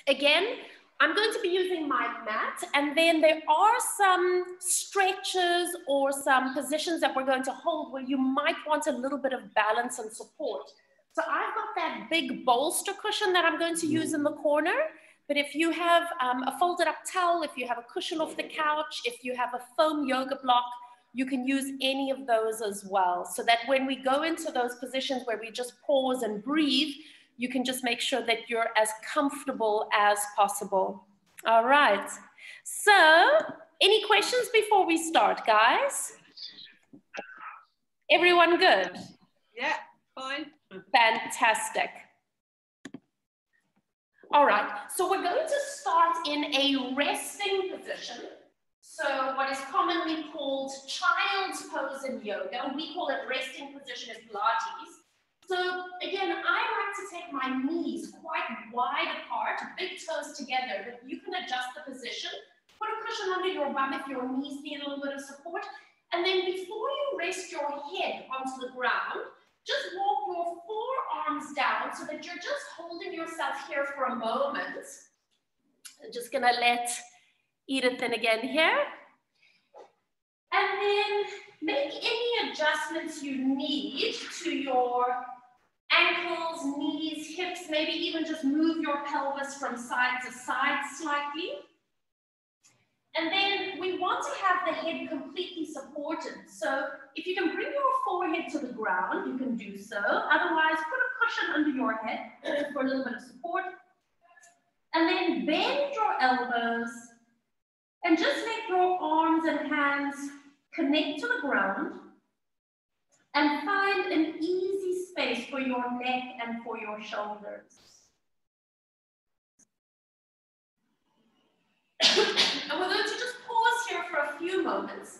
Again, I'm going to be using my mat, and then there are some stretches or some positions that we're going to hold where you might want a little bit of balance and support. So I've got that big bolster cushion that I'm going to use in the corner, but if you have a folded up towel, if you have a cushion off the couch, if you have a foam yoga block, you can use any of those as well, so that when we go into those positions where we just pause and breathe, you can just make sure that you're as comfortable as possible. All right. So, any questions before we start, guys? Everyone good? Yeah, fine. Fantastic. All right. So we're going to start in a resting position. So what is commonly called child's pose in yoga, we call it resting position in Pilates. So again, I like to take my knees quite wide apart, big toes together, but you can adjust the position. Put a cushion under your bum if your knees need a little bit of support. And then before you rest your head onto the ground, just walk your forearms down so that you're just holding yourself here for a moment. I'm just gonna let Edith in again here. And then make any adjustments you need to your ankles, knees, hips, maybe even just move your pelvis from side to side slightly. And then we want to have the head completely supported. So if you can bring your forehead to the ground, you can do so. Otherwise, put a cushion under your head for a little bit of support. And then bend your elbows and just let your arms and hands connect to the ground and find an easy space for your neck and for your shoulders. And we're going to just pause here for a few moments.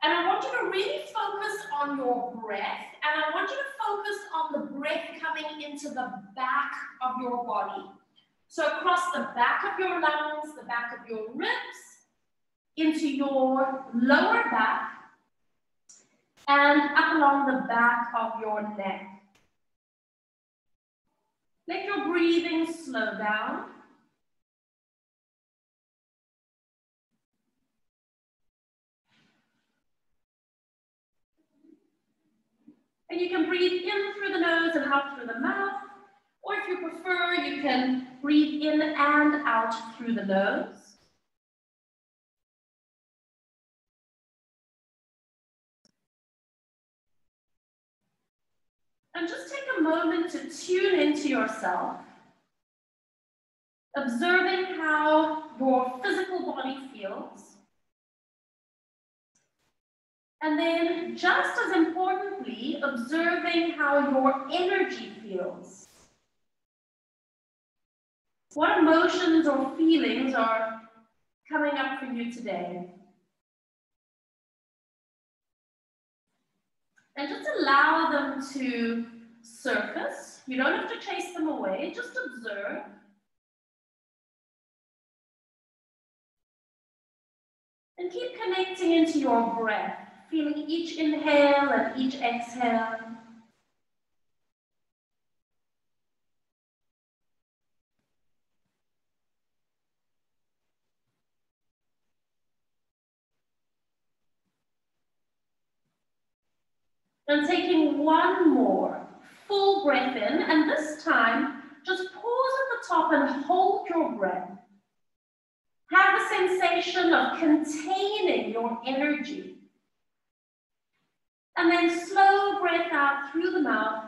And I want you to really focus on your breath. And I want you to focus on the breath coming into the back of your body. So across the back of your lungs, the back of your ribs, into your lower back, and up along the back of your neck. Let your breathing slow down. And you can breathe in through the nose and out through the mouth. Or if you prefer, you can breathe in and out through the nose. And just take a moment to tune into yourself, observing how your physical body feels. And then, just as importantly, observing how your energy feels. What emotions or feelings are coming up for you today? And just allow them to surface. You don't have to chase them away, just observe. And keep connecting into your breath, feeling each inhale and each exhale. And taking one more full breath in, and this time, just pause at the top and hold your breath. Have the sensation of containing your energy. And then slow breath out through the mouth.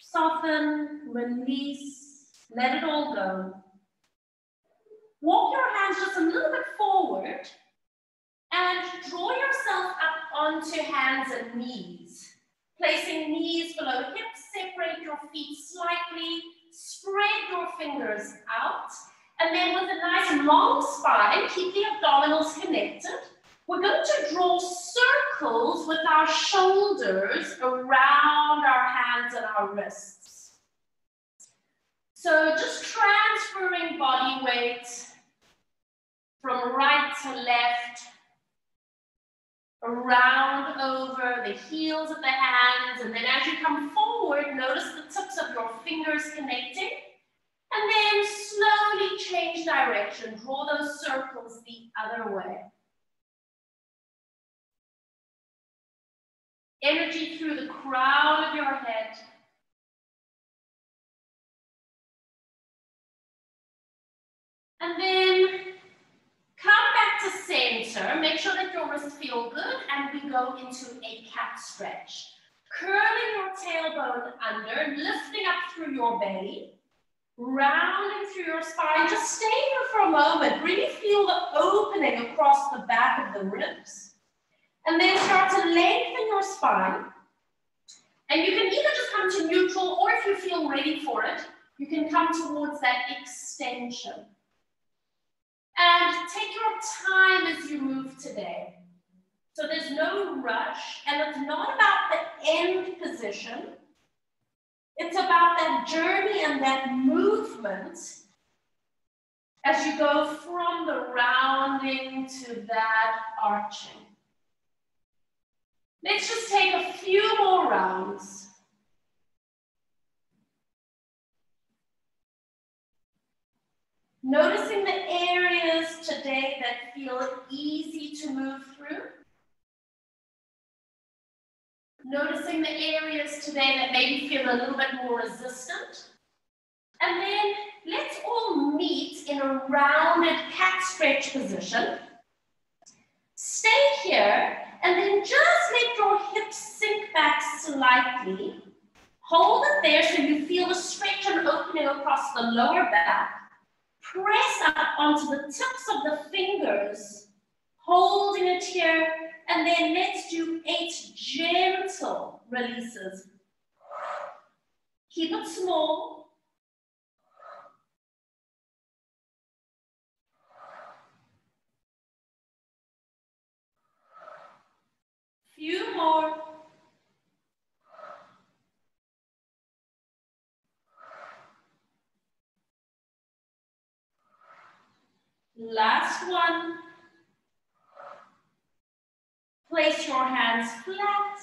Soften, release, let it all go. Walk your hands just a little bit forward and draw yourself up onto hands and knees. Placing knees below hips, separate your feet slightly, spread your fingers out, and then with a nice long spine, keep the abdominals connected. We're going to draw circles with our shoulders around our hands and our wrists. So just transferring body weight from right to left, around over the heels of the hands, and then as you come forward, notice the tips of your fingers connecting, and then slowly direction. Draw those circles the other way. Energy through the crown of your head. And then come back to center. Make sure that your wrists feel good, and we go into a cat stretch. Curling your tailbone under, lifting up through your belly, rounding through your spine. Just stay here for a moment. Really feel the opening across the back of the ribs. And then start to lengthen your spine. And you can either just come to neutral, or if you feel ready for it, you can come towards that extension. And take your time as you move today. So there's no rush, and it's not about the end position. It's about that journey and that movement as you go from the rounding to that arching. Let's just take a few more rounds. Noticing the areas today that feel easy to move through. Noticing the areas today that maybe feel a little bit more resistant. And then let's all meet in a rounded cat stretch position. Stay here, and then just let your hips sink back slightly. Hold it there so you feel the stretch and opening across the lower back. Press up onto the tips of the fingers, holding it here, and then let's do 8 gentle releases. Keep it small. Few more. Last one. Place your hands flat.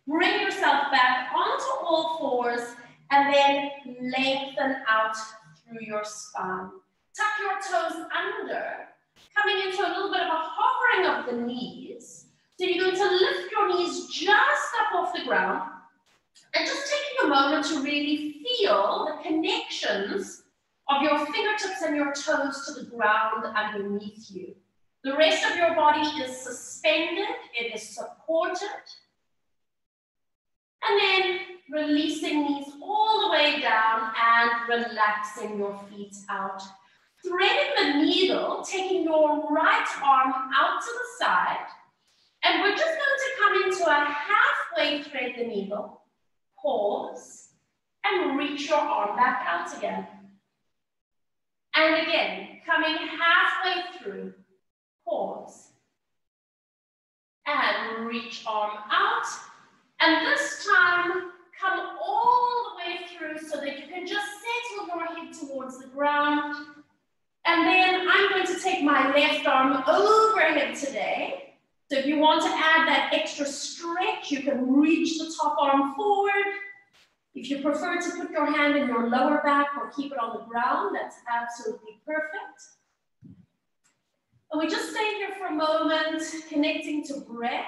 Bring yourself back onto all fours, and then lengthen out through your spine. Tuck your toes under, coming into a little bit of a hovering of the knees. So you're going to lift your knees just up off the ground, and just taking a moment to really feel the connections of your fingertips and your toes to the ground underneath you. The rest of your body is suspended, it is supported. And then releasing knees all the way down and relaxing your feet out. Threading the needle, taking your right arm out to the side. And we're just going to come into a halfway thread the needle, pause, and reach your arm back out again. And again, coming halfway through, pause, and reach arm out. And this time, come all the way through so that you can just settle your head towards the ground. And then I'm going to take my left arm overhead today. So if you want to add that extra stretch, you can reach the top arm forward. If you prefer to put your hand in your lower back or keep it on the ground, that's absolutely perfect. And we just stay here for a moment, connecting to breath,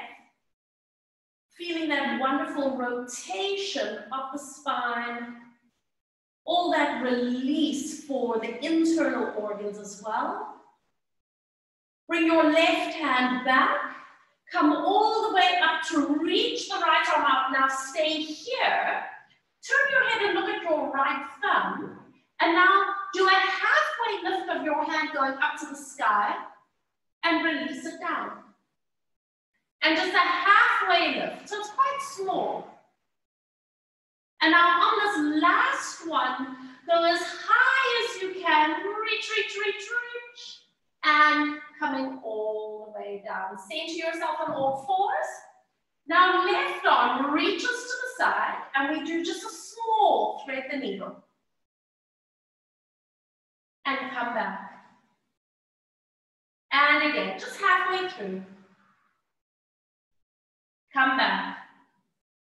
feeling that wonderful rotation of the spine, all that release for the internal organs as well. Bring your left hand back. Come all the way up to reach the right arm out. Now stay here. Turn your head and look at your right thumb. And now do a halfway lift of your hand going up to the sky and release it down. And just a halfway lift. So it's quite small. And now on this last one, go as high as you can. Reach, reach, reach, reach. And coming all the way down. Center yourself on all fours. Now left arm reaches to the side, and we do just a small thread the needle. And come back. And again, just halfway through. Come back.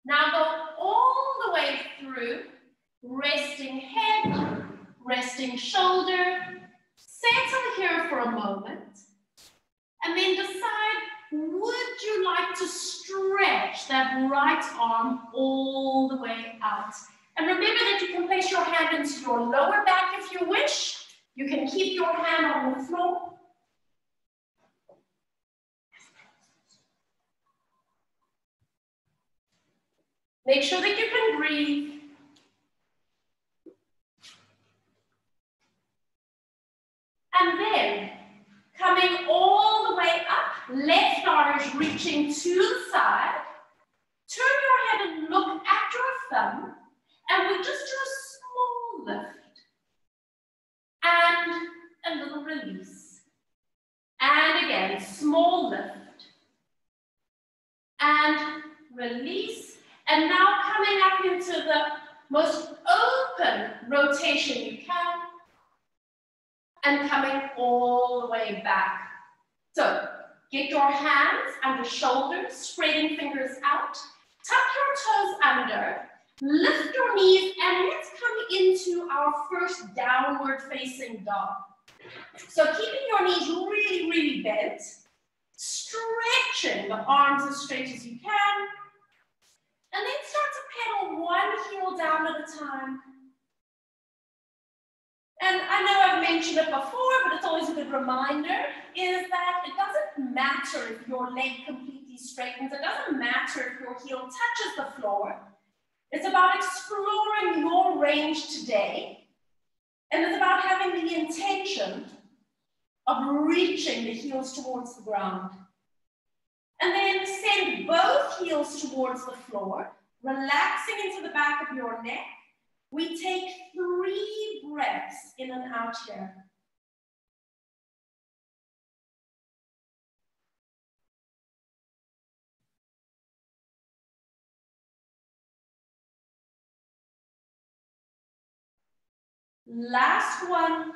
Now go all the way through, resting head, resting shoulder, set for a moment. And then decide, would you like to stretch that right arm all the way out? And remember that you can place your hand into your lower back if you wish. You can keep your hand on the floor. Make sure that you can breathe. And then, coming all the way up, left arm is reaching to the side. Turn your head and look at your thumb. And we just do a small lift. And a little release. And again, small lift. And release. And now coming up into the most open rotation you can. And coming all the way back. So, get your hands under shoulders, spreading fingers out. Tuck your toes under. Lift your knees, and let's come into our first downward facing dog. So keeping your knees really, really bent, stretching the arms as straight as you can, and then start to pedal one heel down at a time. And I know I've mentioned it before, but it's always a good reminder, is that it doesn't matter if your leg completely straightens, it doesn't matter if your heel touches the floor. It's about exploring your range today, and it's about having the intention of reaching the heels towards the ground. And then send both heels towards the floor, relaxing into the back of your neck. We take 3 breaths in and out here. Last one.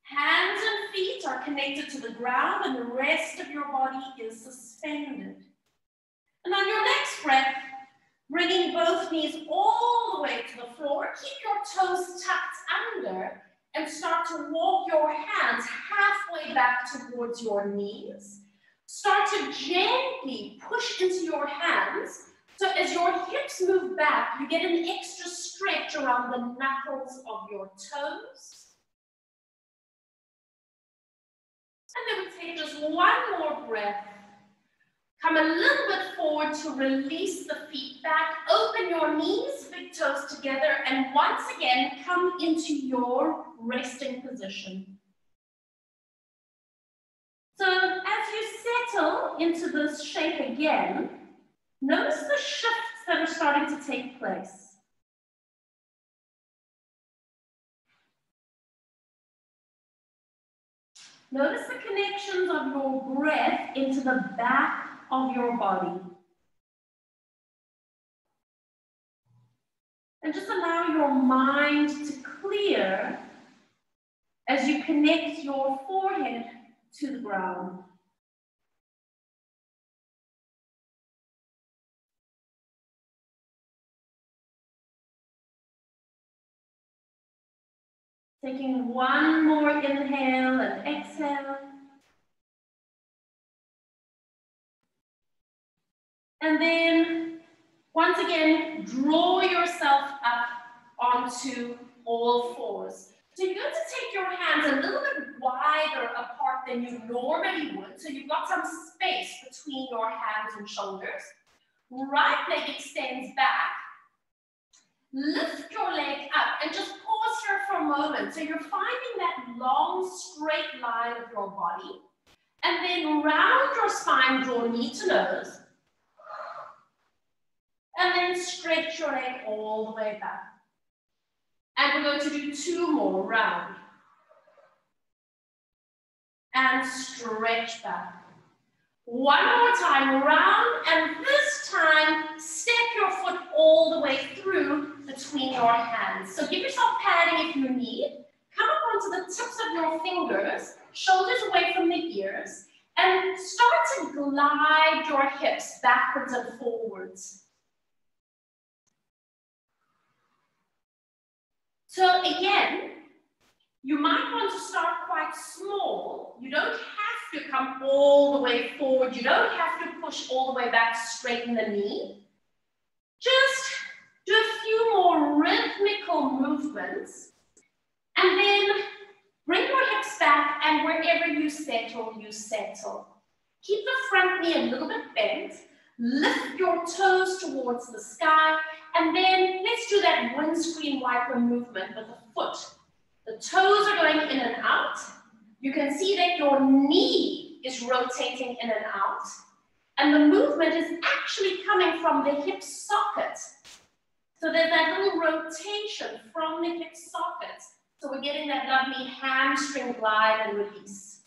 Hands and feet are connected to the ground and the rest of your body is suspended. And on your next breath, bringing both knees all the way to the floor, keep your toes tucked under and start to walk your hands halfway back towards your knees. Start to gently push into your hands. So as your hips move back, you get an extra stretch around the knuckles of your toes. And then we take just one more breath. Come a little bit forward to release the feet back. Open your knees, big toes together. And once again, come into your resting position. So as you settle into this shape again, notice the shifts that are starting to take place. Notice the connections of your breath into the back of your body. And just allow your mind to clear as you connect your forehead to the ground. Taking one more inhale and exhale. And then, once again, draw yourself up onto all fours. So you're going to take your hands a little bit wider apart than you normally would. So you've got some space between your hands and shoulders. Right leg extends back. Lift your leg up and just pause here for a moment. So you're finding that long, straight line of your body. And then round your spine, draw knee to nose. And then stretch your leg all the way back. And we're going to do 2 more, round. And stretch back. One more time, round, and this time, step your foot all the way through between your hands. So give yourself padding if you need. Come up onto the tips of your fingers, shoulders away from the ears, and start to glide your hips backwards and forwards. So again, You might want to start quite small. You don't have to come all the way forward. You don't have to push all the way back to straighten the knee. Just do a few more rhythmical movements, and then bring your hips back, and wherever you settle, you settle. Keep the front knee a little bit bent. Lift your toes towards the sky, and then let's do that windscreen wiper movement with the foot. The toes are going in and out. You can see that your knee is rotating in and out, and the movement is actually coming from the hip socket. So there's that little rotation from the hip socket. So we're getting that lovely hamstring glide and release.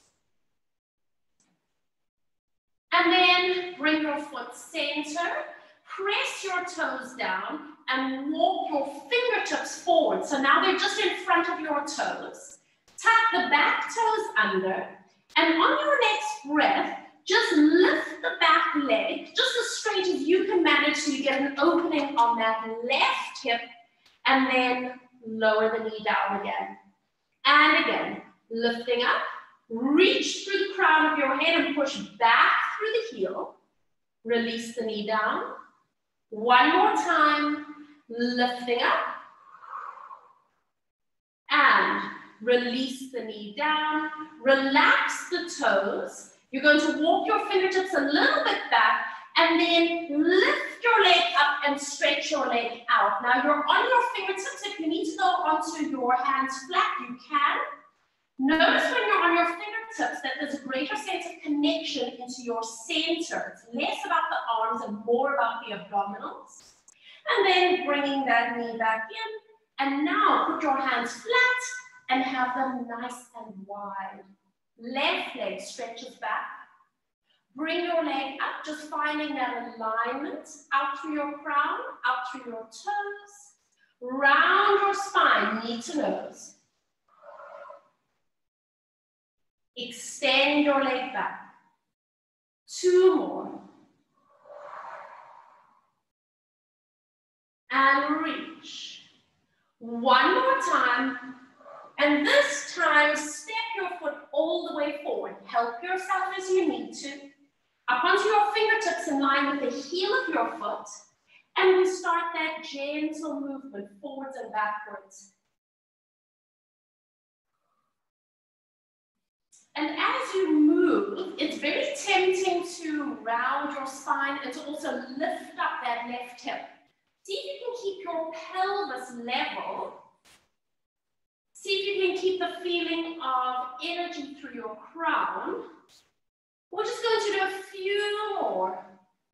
And then bring your foot center, press your toes down, and walk your fingertips forward. So now they're just in front of your toes. Tuck the back toes under, and on your next breath, just lift the back leg just as straight as you can manage so you get an opening on that left hip, and then lower the knee down again. And again, lifting up, reach through the crown of your head and push back through the heel. Release the knee down. One more time, lifting up. And release the knee down. Relax the toes. You're going to walk your fingertips a little bit back, and then lift your leg up and stretch your leg out. Now you're on your fingertips. If you need to go onto your hands flat, you can. Notice when you're on your fingertips that there's a greater sense of connection into your center. It's less about the arms and more about the abdominals. And then bringing that knee back in. And now put your hands flat and have them nice and wide. Left leg stretches back. Bring your leg up, just finding that alignment out through your crown, out through your toes. Round your spine, knee to nose. Extend your leg back. 2 more. And reach. 1 more time. And this time, step your foot all the way forward. Help yourself as you need to. Up onto your fingertips in line with the heel of your foot. And we start that gentle movement forwards and backwards. And as you move, it's very tempting to round your spine and to also lift up that left hip. See if you can keep your pelvis level. See if you can keep the feeling of energy through your crown. We're just going to do a few more.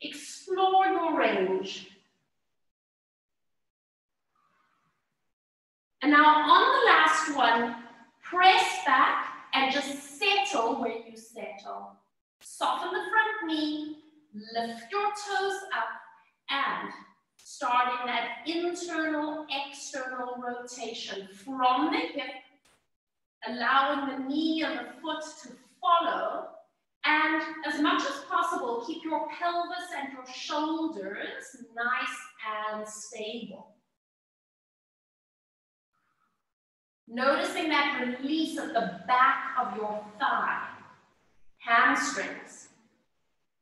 Explore your range. And now on the last one, press back and just settle where you settle. Soften the front knee, lift your toes up, and starting that internal, external rotation from the hip, allowing the knee and the foot to follow, and as much as possible, keep your pelvis and your shoulders nice and stable. Noticing that release at the back of your thigh, hamstrings.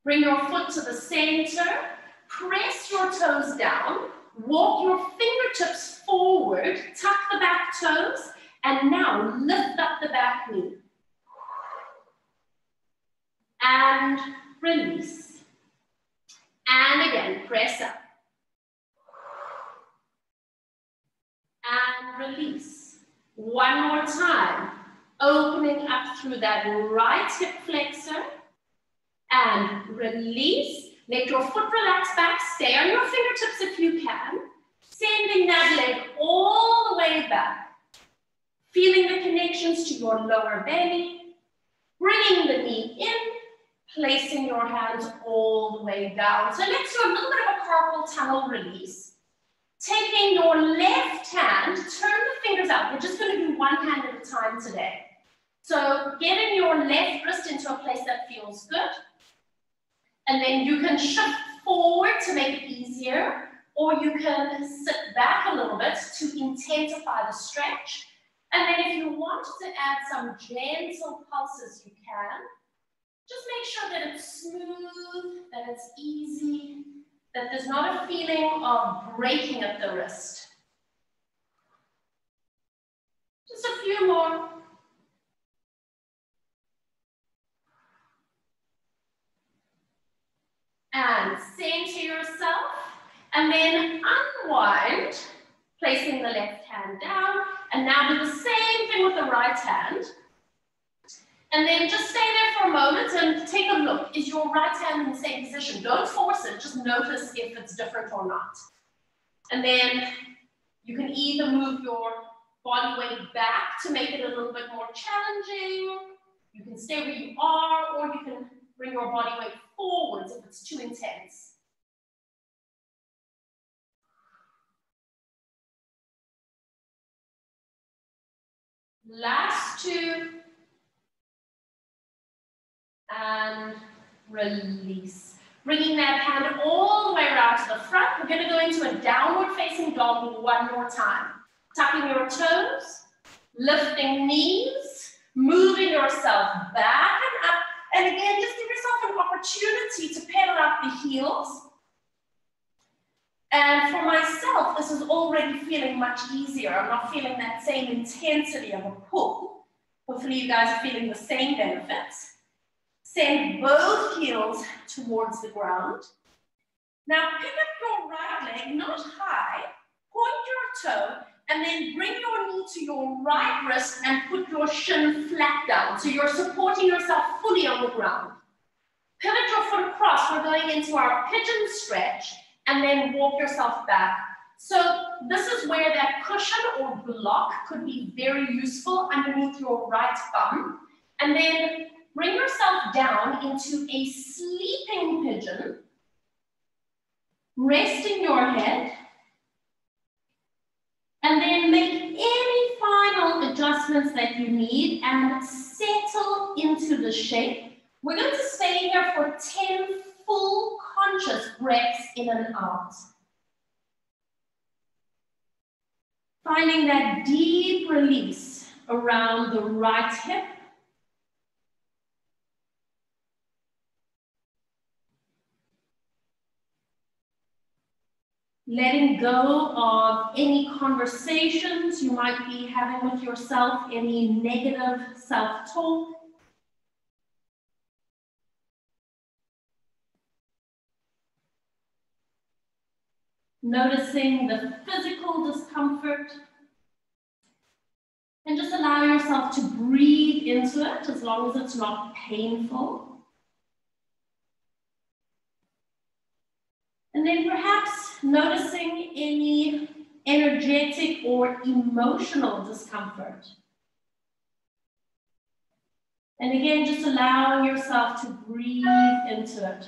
Bring your foot to the center, press your toes down, walk your fingertips forward, tuck the back toes, and now lift up the back knee. And release. And again, press up. And release. 1 more time, opening up through that right hip flexor, and release. Let your foot relax back, stay on your fingertips if you can, sending that leg all the way back, feeling the connections to your lower belly, bringing the knee in, placing your hands all the way down. So let's do a little bit of a carpal tunnel release. Taking your left hand, turn the fingers out. We're just going to do one hand at a time today. So getting your left wrist into a place that feels good. And then you can shift forward to make it easier, or you can sit back a little bit to intensify the stretch. And then if you want to add some gentle pulses, you can. Just make sure that it's smooth, that it's easy, that there's not a feeling of breaking at the wrist. Just a few more. And center yourself, and then unwind, placing the left hand down, and now do the same thing with the right hand. And then just stay there for a moment and take a look. Is your right hand in the same position? Don't force it, just notice if it's different or not. And then you can either move your body weight back to make it a little bit more challenging. You can stay where you are, or you can bring your body weight forwards if it's too intense. Last two. And release. Bringing that hand all the way around to the front. We're going to go into a downward facing dog one more time. Tucking your toes, lifting knees, moving yourself back and up. And again, just give yourself an opportunity to pedal out the heels. And for myself, this is already feeling much easier. I'm not feeling that same intensity of a pull. Hopefully you guys are feeling the same benefits. Send both heels towards the ground. Now pick up your right leg, not high, point your toe, and then bring your knee to your right wrist and put your shin flat down. So you're supporting yourself fully on the ground. Pivot your foot across. We're going into our pigeon stretch, and then walk yourself back. So this is where that cushion or block could be very useful underneath your right thumb. And then bring yourself down into a sleeping pigeon, resting your head, and then make any final adjustments that you need and settle into the shape. We're going to stay here for 10 full conscious breaths in and out. Finding that deep release around the right hip. Letting go of any conversations you might be having with yourself, any negative self-talk. Noticing the physical discomfort. And just allow yourself to breathe into it as long as it's not painful. And then perhaps noticing any energetic or emotional discomfort. And again, just allowing yourself to breathe into it.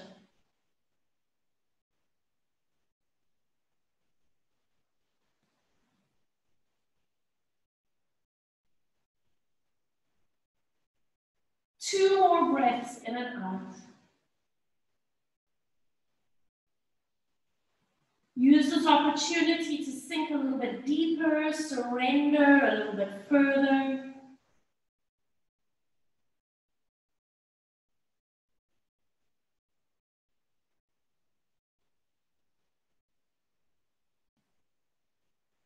Two more breaths in and out. Use this opportunity to sink a little bit deeper, surrender a little bit further.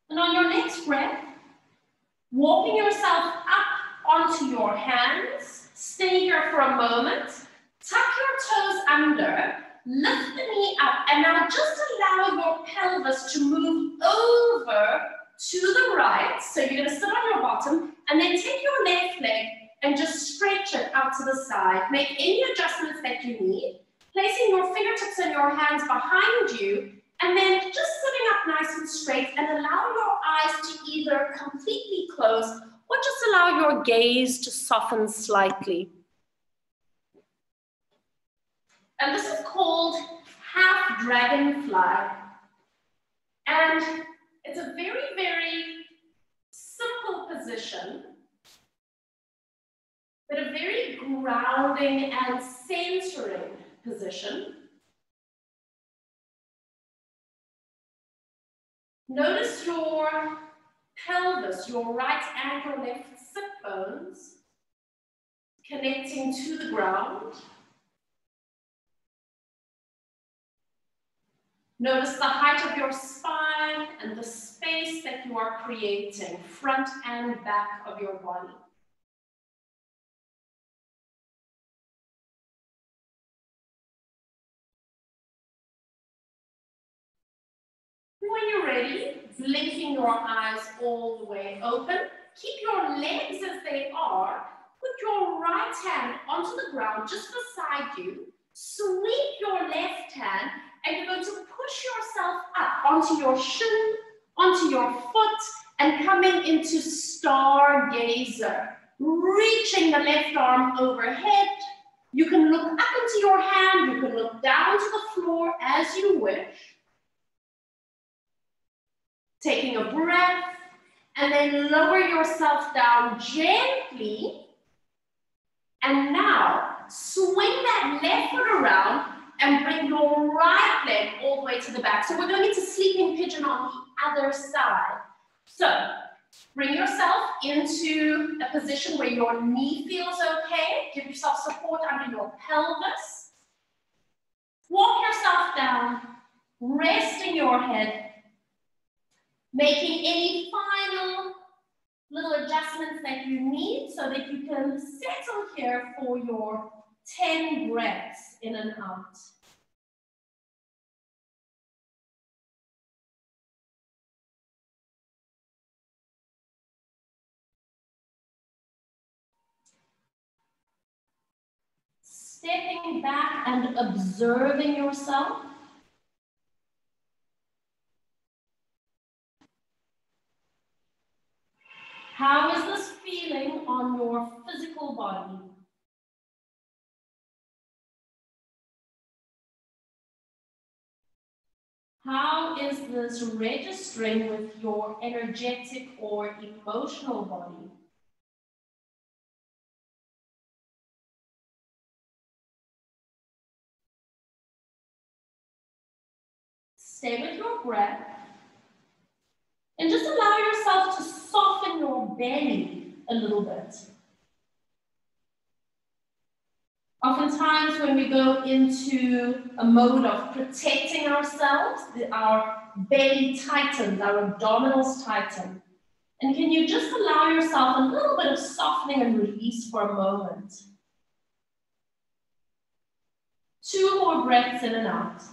And on your next breath, walking yourself up onto your hands, stay here for a moment, tuck your toes under, lift the knee up, and now just allow your pelvis to move over to the right. So you're going to sit on your bottom, and then take your left leg and just stretch it out to the side. Make any adjustments that you need, placing your fingertips and your hands behind you, and then just sitting up nice and straight and allow your eyes to either completely close or just allow your gaze to soften slightly. And this is called half dragonfly. And it's a very, very simple position, but a very grounding and centering position. Notice your pelvis, your right and your left sit bones, connecting to the ground. Notice the height of your spine and the space that you are creating, front and back of your body. When you're ready, blinking your eyes all the way open. Keep your legs as they are. Put your right hand onto the ground just beside you. Sweep your left hand, and you're going to push yourself up onto your shin, onto your foot, and coming into stargazer. Reaching the left arm overhead. You can look up into your hand. You can look down to the floor as you wish. Taking a breath, and then lower yourself down gently. And now, swing that left foot around and bring your right leg all the way to the back. So we're going into sleeping pigeon on the other side. So, bring yourself into a position where your knee feels okay. Give yourself support under your pelvis. Walk yourself down, resting your head. Making any final little adjustments that you need so that you can settle here for your 10 breaths in and out. Stepping back and observing yourself. How is this feeling on your physical body? How is this registering with your energetic or emotional body? Stay with your breath. And just allow yourself to soften your belly a little bit. Oftentimes when we go into a mode of protecting ourselves, our belly tightens, our abdominals tighten. And can you just allow yourself a little bit of softening and release for a moment? 2 more breaths in and out.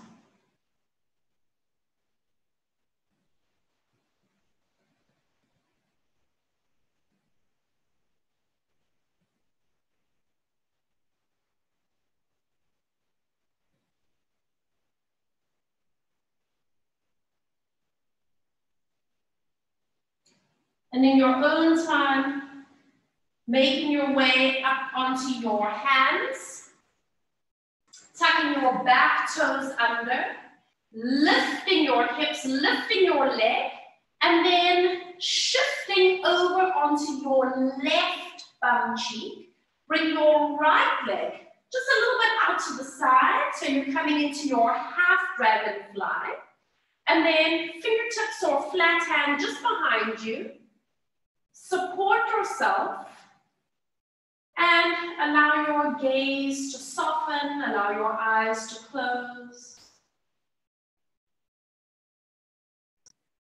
And in your own time, making your way up onto your hands, tucking your back toes under, lifting your hips, lifting your leg, and then shifting over onto your left bum cheek. Bring your right leg just a little bit out to the side, so you're coming into your half dragonfly. And then fingertips or flat hand just behind you. Support yourself and allow your gaze to soften, allow your eyes to close.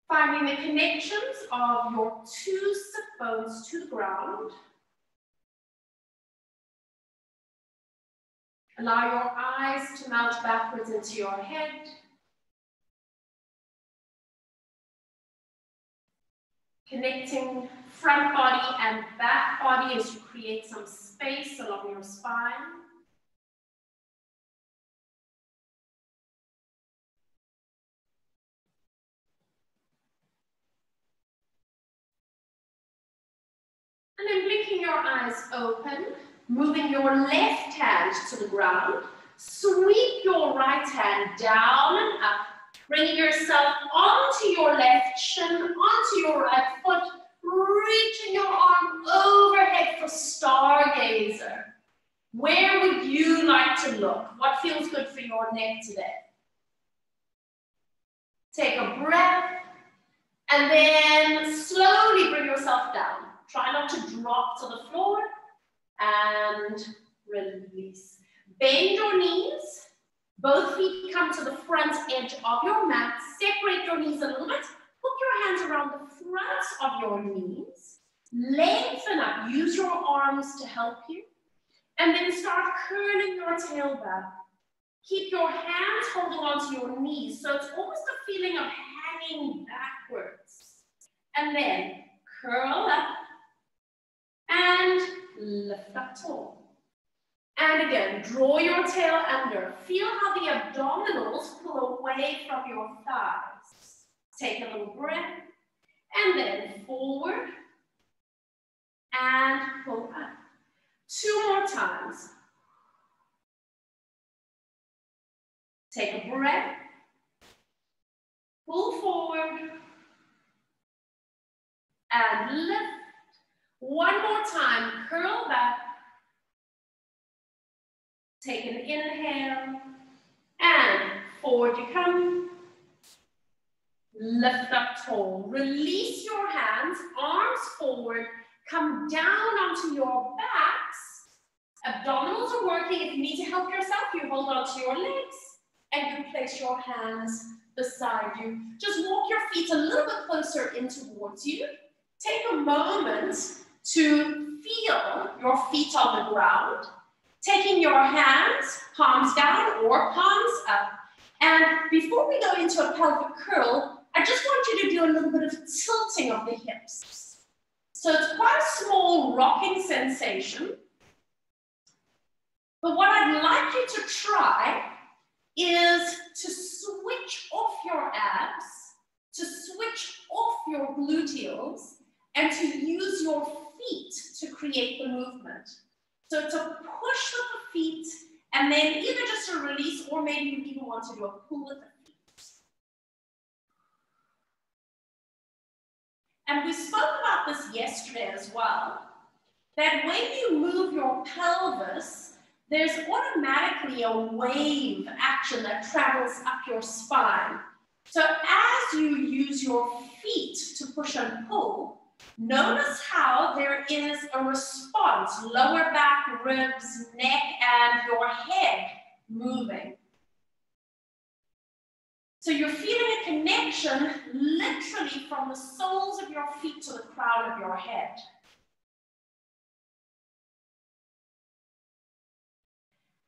Finding the connections of your 2 sit bones to the ground. Allow your eyes to melt backwards into your head. Connecting front body and back body as you create some space along your spine. And then blinking your eyes open, moving your left hand to the ground. Sweep your right hand down and up, bringing yourself onto your left shin, onto your right foot, reaching your arm overhead for stargazer. Where would you like to look? What feels good for your neck today? Take a breath And then slowly bring yourself down. Try not to drop to the floor. And release. Bend your knees. Both feet come to the front edge of your mat. Separate your knees a little bit. Put your hands around the front of your knees. Lengthen up. Use your arms to help you. And then start curling your tail back. Keep your hands holding onto your knees. So it's almost a feeling of hanging backwards. And then curl up and lift up tall. And again, draw your tail under. Feel how the abdominals pull away from your thighs. Take a little breath. And then forward and pull up. 2 more times. Take a breath. Pull forward. And lift. 1 more time. Curl back. Take an inhale. And forward you come. Lift up tall. Release your hands. Arms forward. Come down onto your backs. Abdominals are working. If you need to help yourself, you hold onto your legs and you place your hands beside you. Just walk your feet a little bit closer in towards you. Take a moment to feel your feet on the ground. Taking your hands, palms down or palms up. And before we go into a pelvic curl, I just want you to do a little bit of tilting of the hips. So it's quite a small rocking sensation. But what I'd like you to try is to switch off your abs, to switch off your gluteals, and to use your feet to create the movement. So to push with the feet, and then either just a release, or maybe you even want to do a pull with the feet. And we spoke about this yesterday as well, that when you move your pelvis, there's automatically a wave action that travels up your spine. So as you use your feet to push and pull, notice how there is a response, lower back, ribs, neck, and your head moving. So you're feeling a connection literally from the soles of your feet to the crown of your head.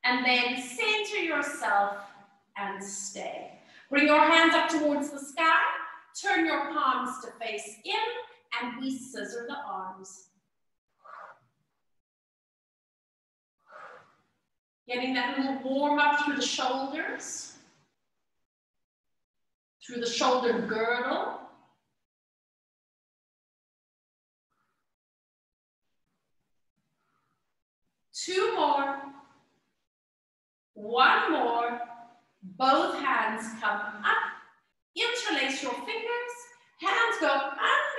And then center yourself and stay. Bring your hands up towards the sky. Turn your palms to face in, and we scissor the arms. Getting that little warm up through the shoulders, through the shoulder girdle. Two more. One more. Both hands come up. Interlace your fingers. Hands go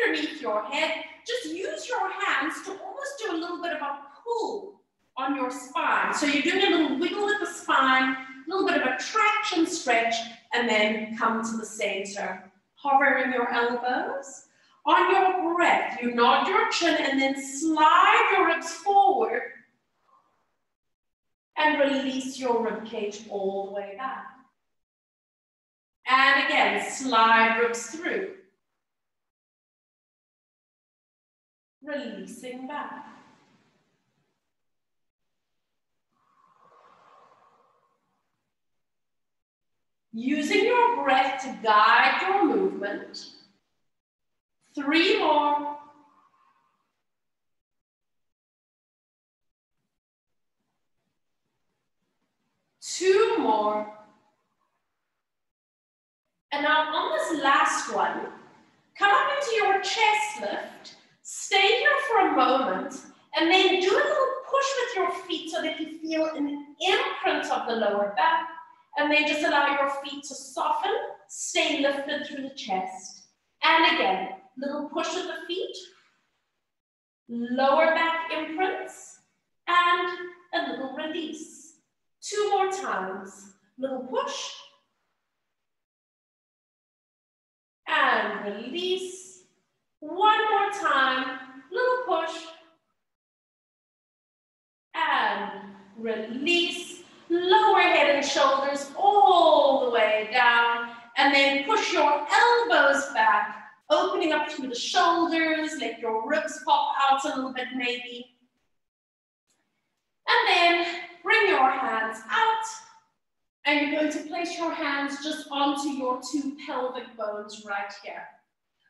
underneath your head. Just use your hands to almost do a little bit of a pull on your spine. So you're doing a little wiggle with the spine, a little bit of a traction stretch, and then come to the center. Hovering your elbows. On your breath, you nod your chin and then slide your ribs forward and release your rib cage all the way back. And again, slide ribs through. Releasing back. Using your breath to guide your movement. 3 more. Two more. And now on this last one, come up into your chest lift, stay here for a moment, and then do a little push with your feet so that you feel an imprint of the lower back, and then just allow your feet to soften, stay lifted through the chest. And again, little push with the feet, lower back imprints, and a little release. 2 more times, little push, and release. release, lower head and shoulders all the way down, and then push your elbows back, opening up through the shoulders, let your ribs pop out a little bit maybe. And then bring your hands out, and you're going to place your hands just onto your two pelvic bones right here.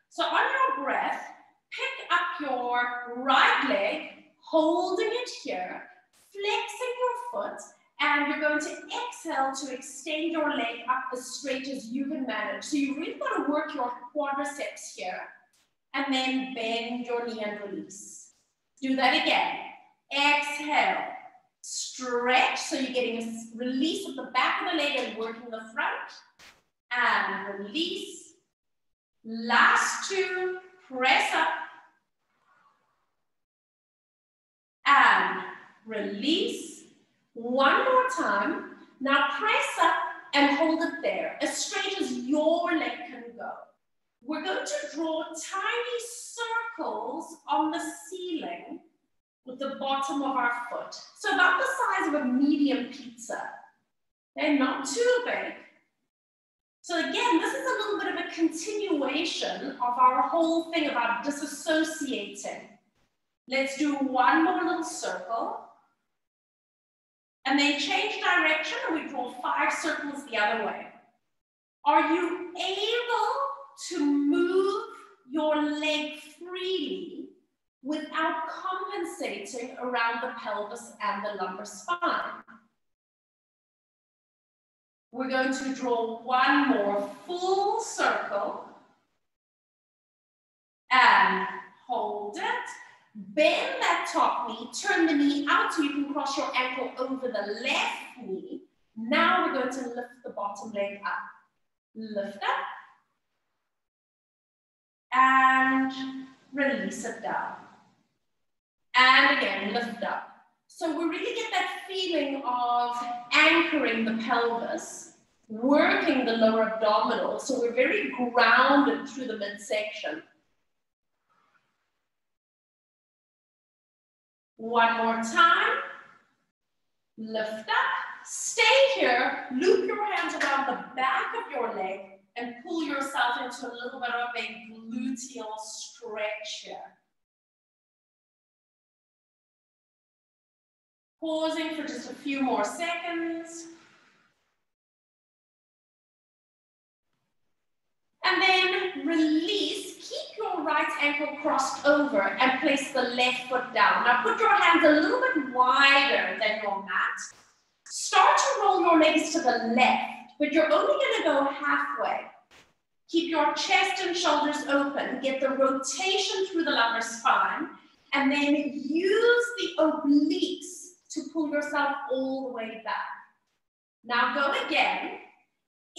So on your breath, pick up your right leg, holding it here, flexing your foot, and you're going to exhale to extend your leg up as straight as you can manage. So you really got to work your quadriceps here, and then bend your knee and release. Do that again. Exhale. Stretch, so you're getting a release of the back of the leg and working the front. And release. Last two, press up. And release. One more time. Now press up and hold it there, as straight as your leg can go. We're going to draw tiny circles on the ceiling with the bottom of our foot. So about the size of a medium pizza. They're not too big. So again, this is a little bit of a continuation of our whole thing about disassociating. Let's do one more little circle. And then change direction, and we draw 5 circles the other way. Are you able to move your leg freely without compensating around the pelvis and the lumbar spine? We're going to draw one more full circle and hold it. Bend that top knee, turn the knee out so you can cross your ankle over the left knee. Now we're going to lift the bottom leg up. Lift up and release it down. And again, lift up. So we really get that feeling of anchoring the pelvis, working the lower abdominal, so we're very grounded through the midsection. One more time. Lift up. Stay here. Loop your hands around the back of your leg and pull yourself into a little bit of a gluteal stretch here. Pausing for just a few more seconds. And then release. Keep your right ankle crossed over and place the left foot down. Now put your hands a little bit wider than your mat. Start to roll your legs to the left, but you're only going to go halfway. Keep your chest and shoulders open. Get the rotation through the lumbar spine. And then use the obliques to pull yourself all the way back. Now go again.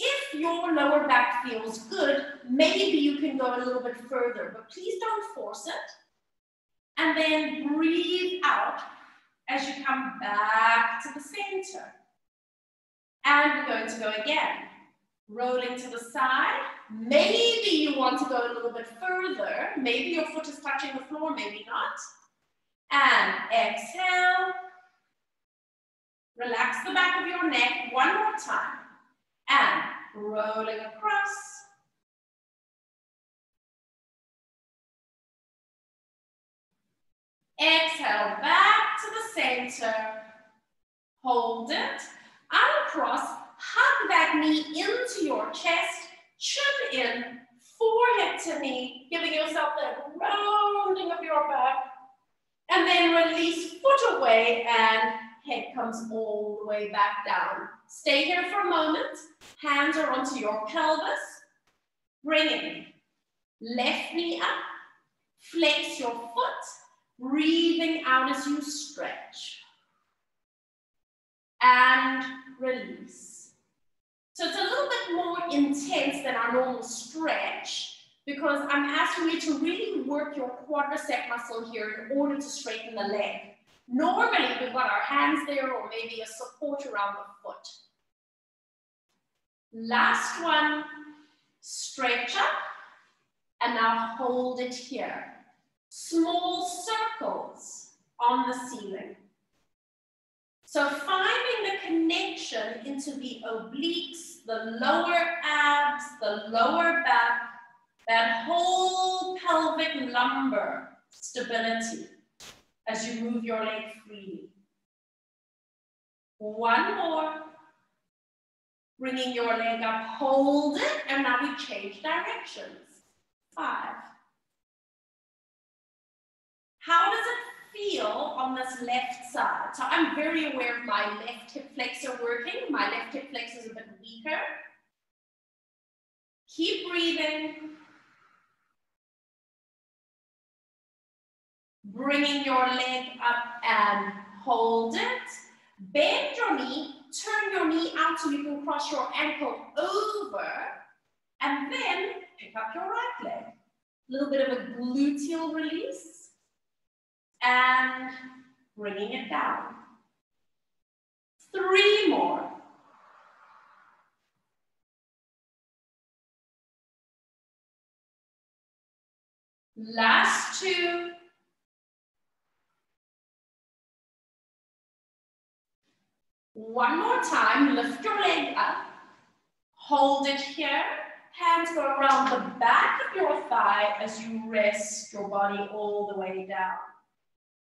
If your lower back feels good, maybe you can go a little bit further, but please don't force it. And then breathe out as you come back to the center. And we're going to go again. Rolling to the side. Maybe you want to go a little bit further. Maybe your foot is touching the floor, maybe not. And exhale. Relax the back of your neck one more time. And rolling across. Exhale back to the center. Hold it. Uncross. Hug that knee into your chest. Chin in. Forehead to knee. Giving yourself that rounding of your back. And then release foot away and head comes all the way back down. Stay here for a moment. Hands are onto your pelvis. Bring in. Left knee up. Flex your foot. Breathing out as you stretch. And release. So it's a little bit more intense than our normal stretch because I'm asking you to really work your quadricep muscle here in order to straighten the leg. Normally, we've got our hands there or maybe a support around the foot. Last one, stretch up, and now hold it here. Small circles on the ceiling. So finding the connection into the obliques, the lower abs, the lower back, that whole pelvic lumbar stability as you move your leg freely. One more. Bringing your leg up, hold it, and now we change directions. 5. How does it feel on this left side? So I'm very aware of my left hip flexor working. My left hip flexor is a bit weaker. Keep breathing. Bringing your leg up and hold it. Bend your knee, turn your knee out so you can cross your ankle over, and then pick up your right leg. A little bit of a gluteal release, and bringing it down. 3 more. Last 2. One more time, lift your leg up, hold it here, hands go around the back of your thigh as you rest your body all the way down.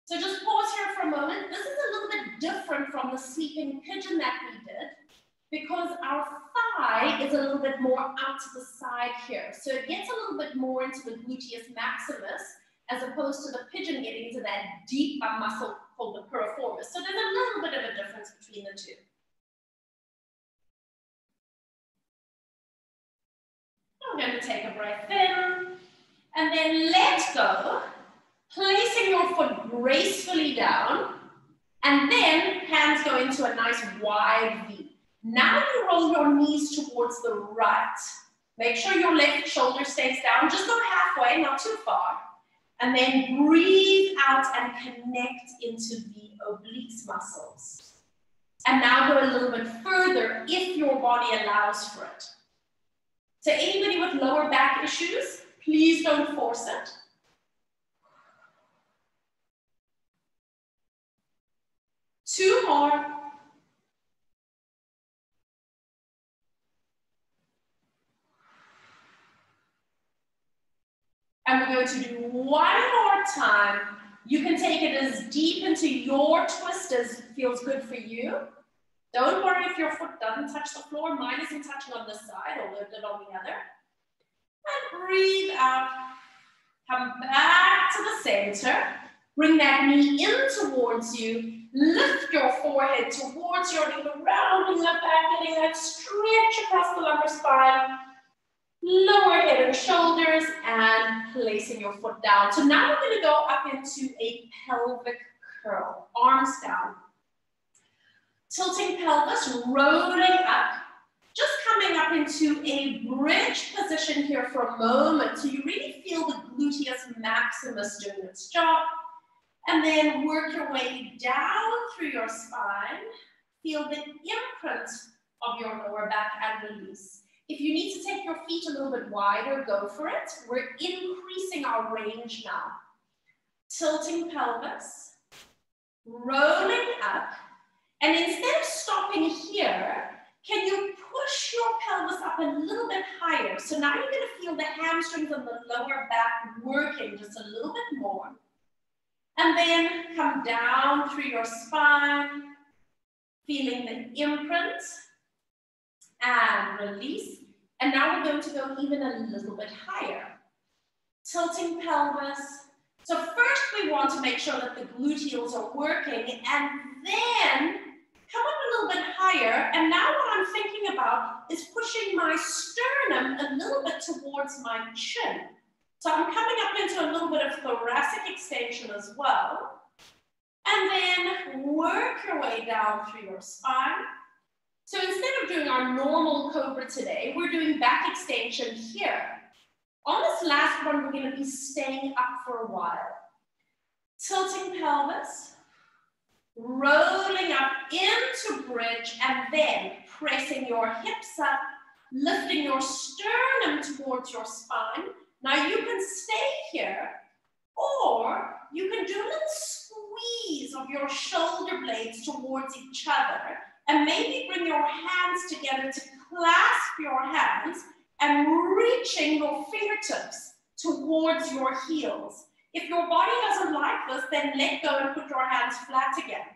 So just pause here for a moment. This is a little bit different from the sleeping pigeon that we did because our thigh is a little bit more out to the side here. So it gets a little bit more into the gluteus maximus as opposed to the pigeon getting into that deep muscle called the piriformis. So there's a little bit of a difference between the two. I'm going to take a breath in and then let go, placing your foot gracefully down, and then hands go into a nice wide V. Now you roll your knees towards the right. Make sure your left shoulder stays down, just go halfway, not too far. And then breathe out and connect into the obliques muscles. And now go a little bit further if your body allows for it. So anybody with lower back issues, please don't force it. Two more. And we're going to do one more time. You can take it as deep into your twist as feels good for you. Don't worry if your foot doesn't touch the floor. Mine isn't touching on this side, I'll lift it on the other. And breathe out. Come back to the center. Bring that knee in towards you. Lift your forehead towards your knee, rounding up back, getting that stretch across the lumbar spine. Lower head and shoulders and placing your foot down. So now we're going to go up into a pelvic curl, arms down. Tilting pelvis, rolling up, just coming up into a bridge position here for a moment. So you really feel the gluteus maximus doing its job. And then work your way down through your spine. Feel the imprint of your lower back and release. If you need to take your feet a little bit wider, go for it. We're increasing our range now. Tilting pelvis, rolling up, and instead of stopping here, can you push your pelvis up a little bit higher? So now you're going to feel the hamstrings and the lower back working just a little bit more. And then come down through your spine, feeling the imprint, and release. And now we're going to go even a little bit higher. Tilting pelvis. So first we want to make sure that the gluteals are working, and then come up a little bit higher. And now what I'm thinking about is pushing my sternum a little bit towards my chin. So I'm coming up into a little bit of thoracic extension as well. And then work your way down through your spine. So instead of doing our normal cobra today, we're doing back extension here. On this last one, we're going to be staying up for a while. Tilting pelvis, rolling up into bridge, and then pressing your hips up, lifting your sternum towards your spine. Now you can stay here, or you can do a little knees of your shoulder blades towards each other, and maybe bring your hands together to clasp your hands and reaching your fingertips towards your heels. If your body doesn't like this, then let go and put your hands flat again.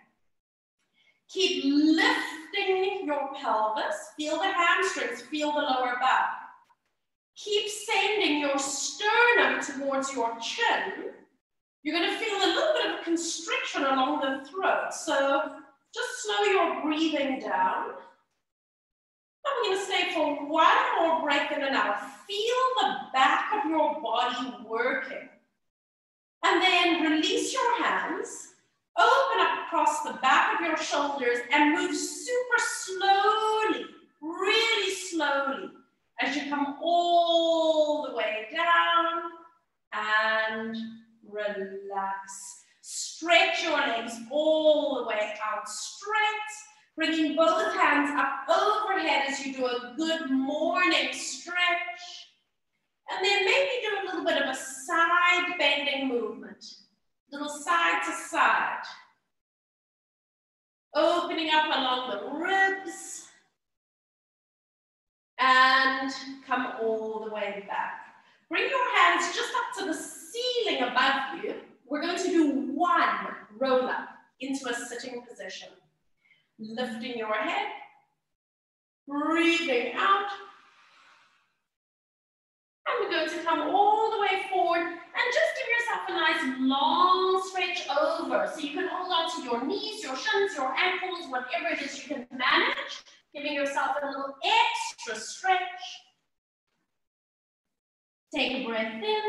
Keep lifting your pelvis. Feel the hamstrings, feel the lower back. Keep sending your sternum towards your chin. You're going to feel a little bit of a constriction along the throat. So just slow your breathing down. I'm going to stay for one more breath in and out. Feel the back of your body working. And then release your hands. Open up across the back of your shoulders and move super slowly, really slowly, as you come all the way down and relax. Stretch your legs all the way out. Stretch, bringing both hands up overhead as you do a good morning stretch. And then maybe do a little bit of a side bending movement. Little side to side. Opening up along the ribs. And come all the way back. Bring your hands just up to the ceiling above you. We're going to do one roll up into a sitting position. Lifting your head. Breathing out. And we're going to come all the way forward and just give yourself a nice long stretch over. So you can hold on to your knees, your shins, your ankles, whatever it is you can manage. Giving yourself a little extra stretch. Take a breath in.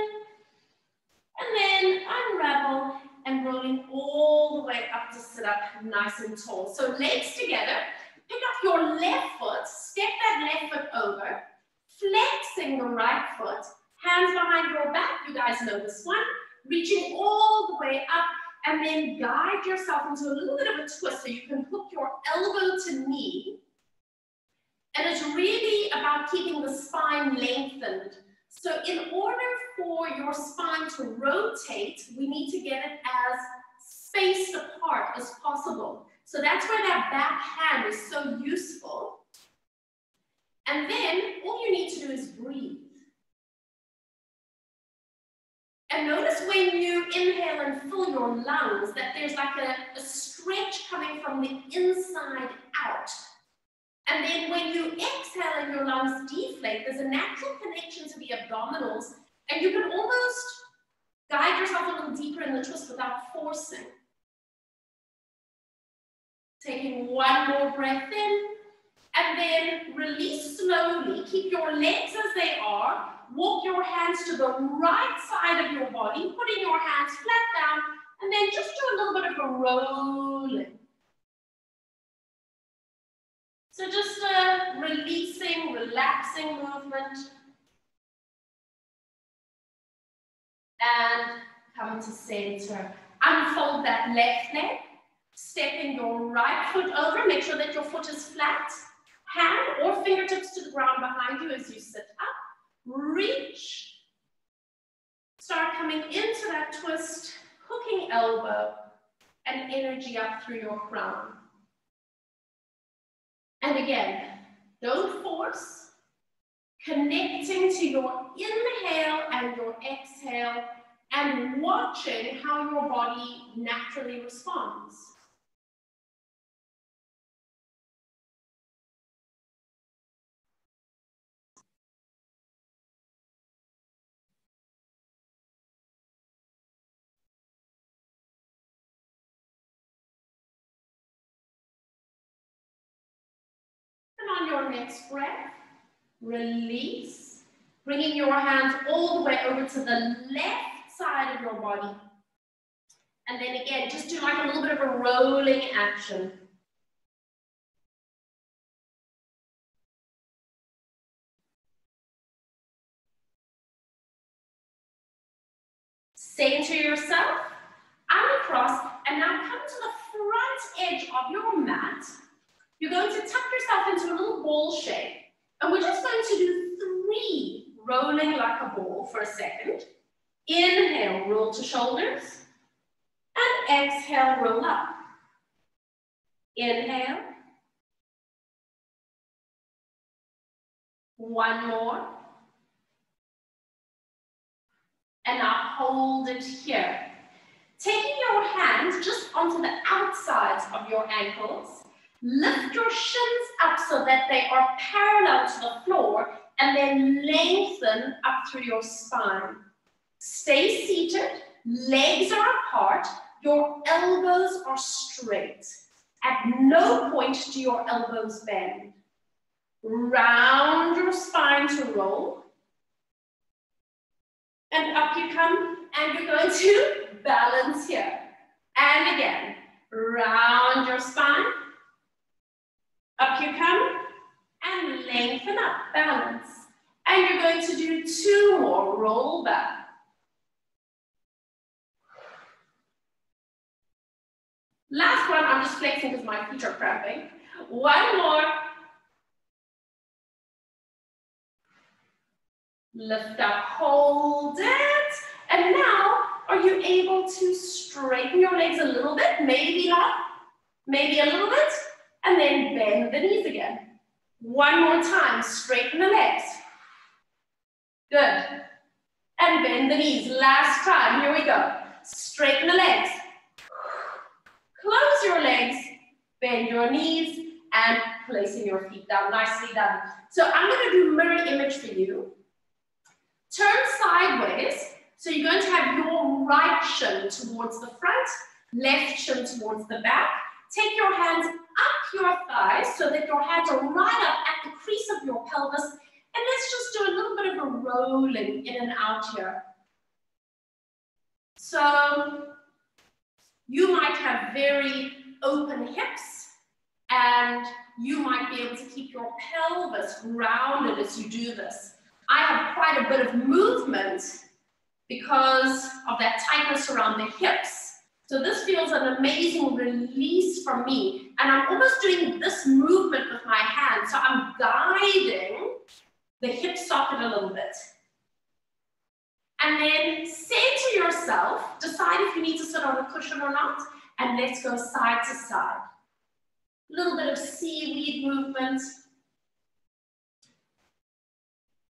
And then unravel and rolling all the way up to sit up nice and tall. So legs together. Pick up your left foot. Step that left foot over. Flexing the right foot, hands behind your back, you guys know this one, reaching all the way up, and then guide yourself into a little bit of a twist so you can hook your elbow to knee. And it's really about keeping the spine lengthened. So in order for your spine to rotate, we need to get it as spaced apart as possible. So that's where that back hand is so useful. And then all you need to do is breathe. And notice when you inhale and fill your lungs that there's like a stretch coming from the inside out. And then when you exhale and your lungs deflate, there's a natural connection to the abdominals, and you can almost guide yourself a little deeper in the twist without forcing. Taking one more breath in. And then release slowly. Keep your legs as they are. Walk your hands to the right side of your body, putting your hands flat down, and then just do a little bit of a rolling. So just a releasing, relaxing movement. And come to center. Unfold that left leg. Stepping your right foot over. Make sure that your foot is flat. Hand or fingertips to the ground behind you as you sit up. Reach. Start coming into that twist, hooking elbow and energy up through your crown. And again, don't force. Connecting to your inhale and your exhale and watching how your body naturally responds. And on your next breath, release, bringing your hands all the way over to the left side of your body. And then again, just do like a little bit of a rolling action. Center yourself, uncross, and now come to the front edge of your mat. You're going to tuck yourself into a little ball shape. And we're just going to do 3 rolling like a ball for a second. Inhale, roll to shoulders. exhale, roll up. Inhale. One more. And now hold it here. Taking your hands just onto the outsides of your ankles, lift your shins up so that they are parallel to the floor, and then lengthen up through your spine. Stay seated, legs are apart, your elbows are straight. At no point do your elbows bend. Round your spine to roll. And up you come, and you're going to balance here. And again, round your spine. Up you come, and lengthen up, balance. And you're going to do 2 more, roll back. Last one, I'm just flexing because my feet are cramping. 1 more. Lift up, hold it. And now, are you able to straighten your legs a little bit? Maybe not, maybe a little bit. And then bend the knees again. 1 more time, straighten the legs. Good. And bend the knees. Last time, here we go. Straighten the legs. Close your legs, bend your knees, and placing your feet down. Nicely done. So I'm going to do mirror image for you. Turn sideways. So you're going to have your right shin towards the front, left shin towards the back. Take your hands up your thighs so that your hands are right up at the crease of your pelvis. And let's just do a little bit of a rolling in and out here. So you might have very open hips, and you might be able to keep your pelvis rounded as you do this. I have quite a bit of movement because of that tightness around the hips. So this feels an amazing release from me. And I'm almost doing this movement with my hands. So I'm guiding the hip socket a little bit. And then say to yourself, decide if you need to sit on a cushion or not, and let's go side to side. A little bit of seaweed movement.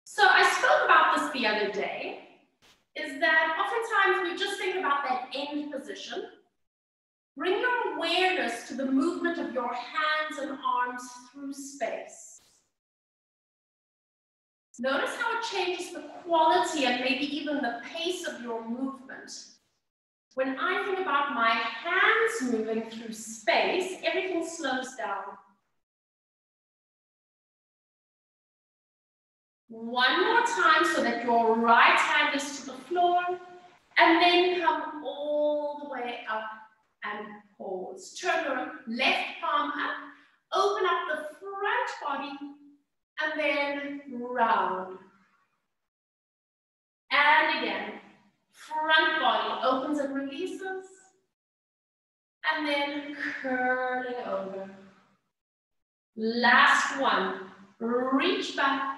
So I spoke about this the other day, is that oftentimes we just think about that end position. Bring your awareness to the movement of your hands and arms through space. Notice how it changes the quality and maybe even the pace of your movement. When I think about my hands moving through space, everything slows down. 1 more time so that your right hand is to the floor, and then come all the way up and pause. Turn your left palm up, open up the front body, and then round. And again, front body opens and releases, and then curling over. Last one, reach back,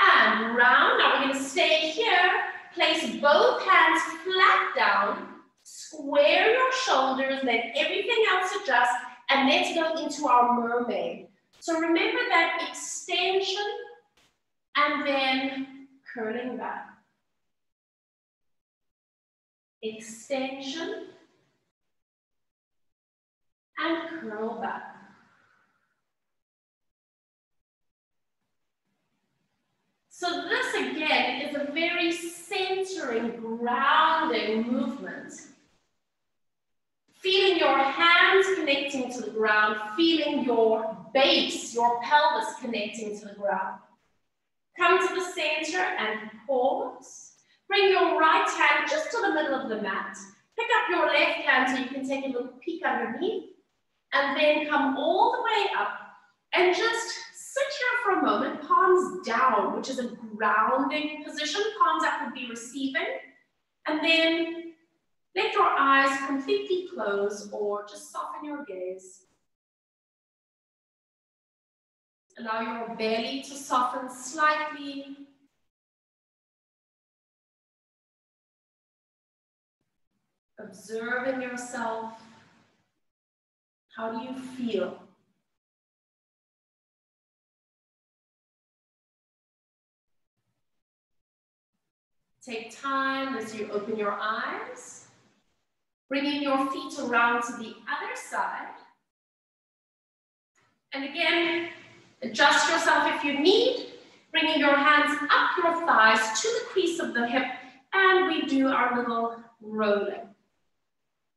and round. Now we're going to stay here. Place both hands flat down. Square your shoulders. Let everything else adjust. And let's go into our mermaid. So remember that extension and then curling back. Extension and curl back. So this again is a very centering, grounding movement. Feeling your hands connecting to the ground, feeling your base, your pelvis connecting to the ground. Come to the center and pause. Bring your right hand just to the middle of the mat. Pick up your left hand so you can take a little peek underneath. And then come all the way up and just sit here for a moment, palms down, which is a grounding position. Palms up would be receiving. And then let your eyes completely close or just soften your gaze. Allow your belly to soften slightly. Observing yourself. How do you feel? Take time as you open your eyes, bringing your feet around to the other side. And again, adjust yourself if you need, bringing your hands up your thighs to the crease of the hip, and we do our little rolling.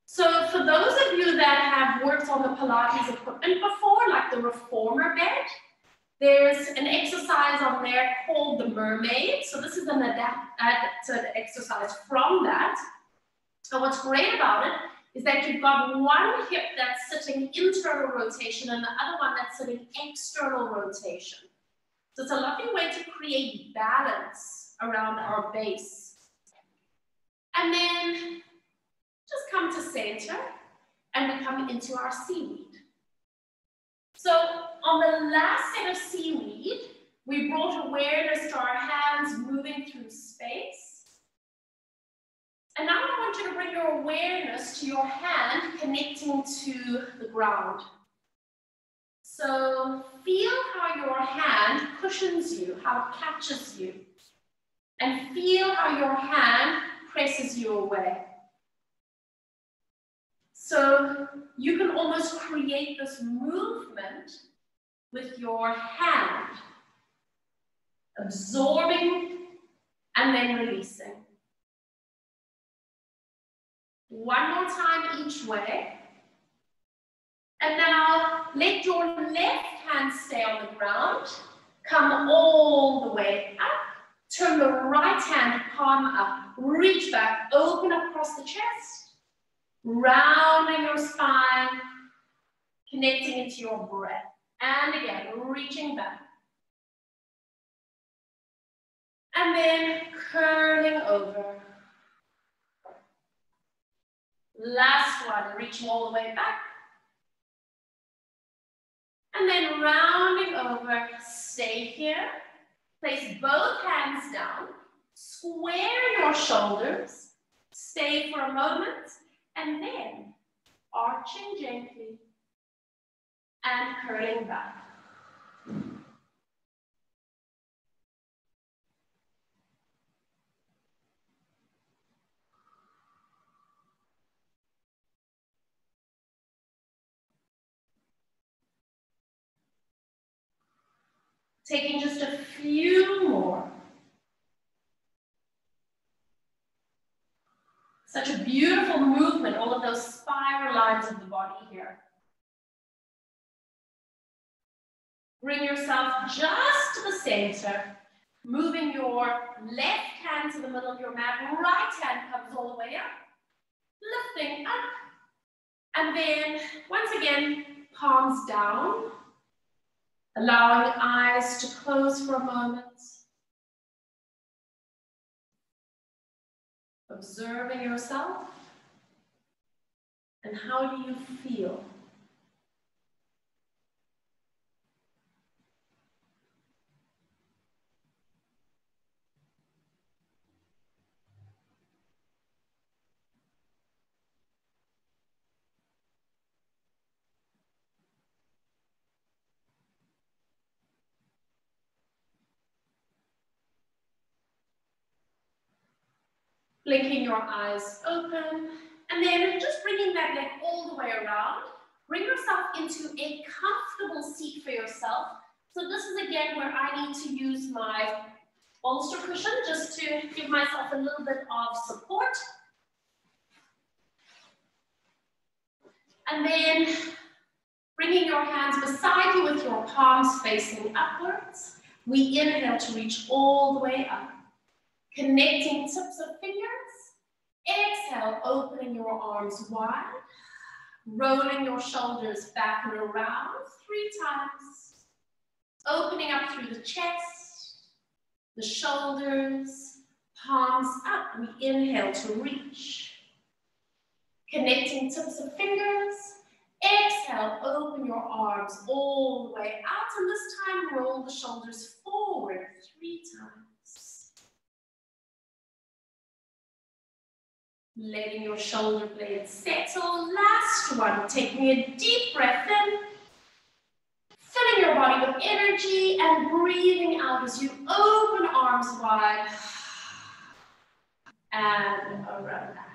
So for those of you that have worked on the Pilates equipment before, like the reformer bed, there's an exercise on there called the mermaid. So this is an adapted exercise from that. And what's great about it is that you've got one hip that's sitting internal rotation and the other one that's sitting external rotation. So it's a lovely way to create balance around our base. And then just come to center and we come into our seaweed. So on the last set of seaweed, we brought awareness to our hands moving through space. And now I want you to bring your awareness to your hand connecting to the ground. So feel how your hand cushions you, how it catches you. And feel how your hand presses you away. So you can almost create this movement with your hand, absorbing and then releasing. One more time each way. And now let your left hand stay on the ground. Come all the way up. Turn the right hand palm up. Reach back, open up across the chest. Rounding your spine, connecting into your breath. And again, reaching back. And then curling over. Last one, reaching all the way back. And then rounding over, stay here. Place both hands down. Square your shoulders. Stay for a moment. And then arching gently and curling back. Taking just a few more. Such a beautiful movement, all of those spiral lines of the body here. Bring yourself just to the center, moving your left hand to the middle of your mat, right hand comes all the way up, lifting up, and then once again, palms down, allowing eyes to close for a moment. Observing yourself, and how do you feel? Blinking your eyes open, and then just bringing that leg all the way around. Bring yourself into a comfortable seat for yourself. So this is again where I need to use my bolster cushion just to give myself a little bit of support. And then bringing your hands beside you with your palms facing upwards. We inhale to reach all the way up. Connecting tips of fingers. Exhale, opening your arms wide. Rolling your shoulders back and around 3 times. Opening up through the chest, the shoulders, palms up. We inhale to reach. Connecting tips of fingers. Exhale, open your arms all the way out. And this time, roll the shoulders forward 3 times. Letting your shoulder blades settle. Last one, taking a deep breath in. Filling your body with energy and breathing out as you open arms wide. And around that.